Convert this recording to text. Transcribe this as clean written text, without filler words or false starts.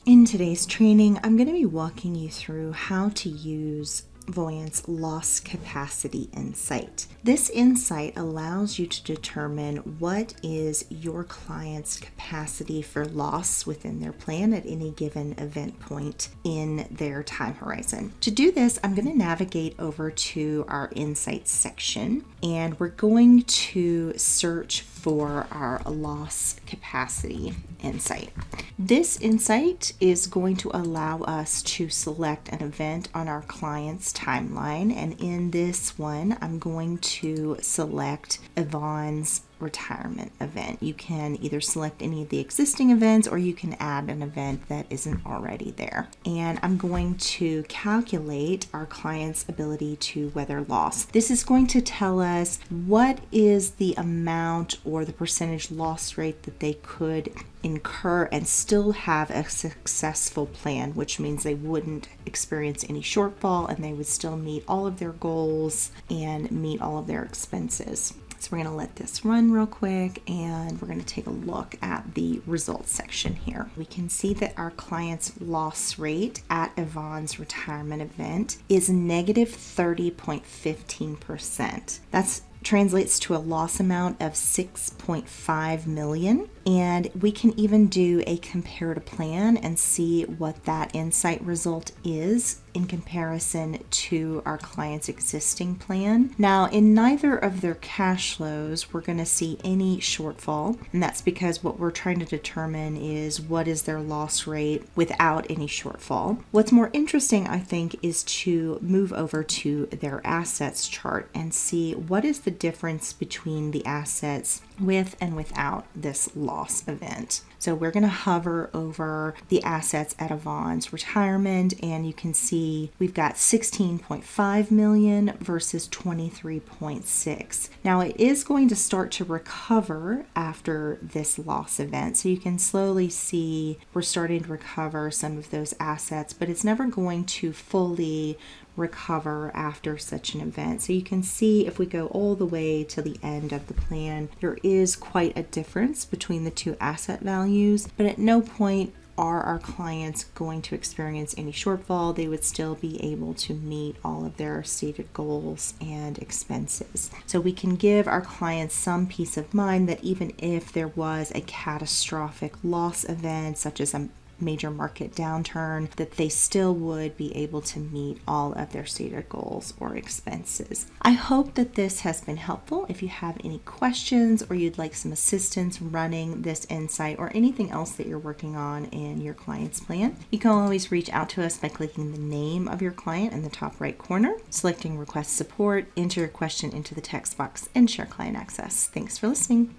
In today's training, I'm going to be walking you through how to use Voyant's loss capacity insight. This insight allows you to determine what is your client's capacity for loss within their plan at any given event point in their time horizon. To do this, I'm going to navigate over to our insights section, and we're going to search for our loss capacity insight. This insight is going to allow us to select an event on our client's timeline, and in this one I'm going to select Yvonne's retirement event. You can either select any of the existing events or you can add an event that isn't already there. And I'm going to calculate our client's ability to weather loss. This is going to tell us what is the amount or the percentage loss rate that they could incur and still have a successful plan, which means they wouldn't experience any shortfall and they would still meet all of their goals and meet all of their expenses. So we're going to let this run real quick and we're going to take a look at the results section here. We can see that our client's loss rate at Yvonne's retirement event is negative 30.15%. That's translates to a loss amount of 6.5 million. And we can even do a compare to plan and see what that insight result is in comparison to our client's existing plan. Now, in neither of their cash flows, we're going to see any shortfall. And that's because what we're trying to determine is what is their loss rate without any shortfall. What's more interesting, I think, is to move over to their assets chart and see what is the difference between the assets with and without this loss event. So we're going to hover over the assets at Yvonne's retirement, and you can see we've got 16.5 million versus 23.6. Now it is going to start to recover after this loss event. So you can slowly see we're starting to recover some of those assets, but it's never going to fully recover after such an event. So you can see if we go all the way to the end of the plan, there is quite a difference between the two asset values, but at no point are our clients going to experience any shortfall. They would still be able to meet all of their stated goals and expenses. So we can give our clients some peace of mind that even if there was a catastrophic loss event, such as a major market downturn, that they still would be able to meet all of their stated goals or expenses. I hope that this has been helpful. If you have any questions or you'd like some assistance running this insight or anything else that you're working on in your client's plan, you can always reach out to us by clicking the name of your client in the top right corner, selecting request support, enter your question into the text box, and share client access. Thanks for listening.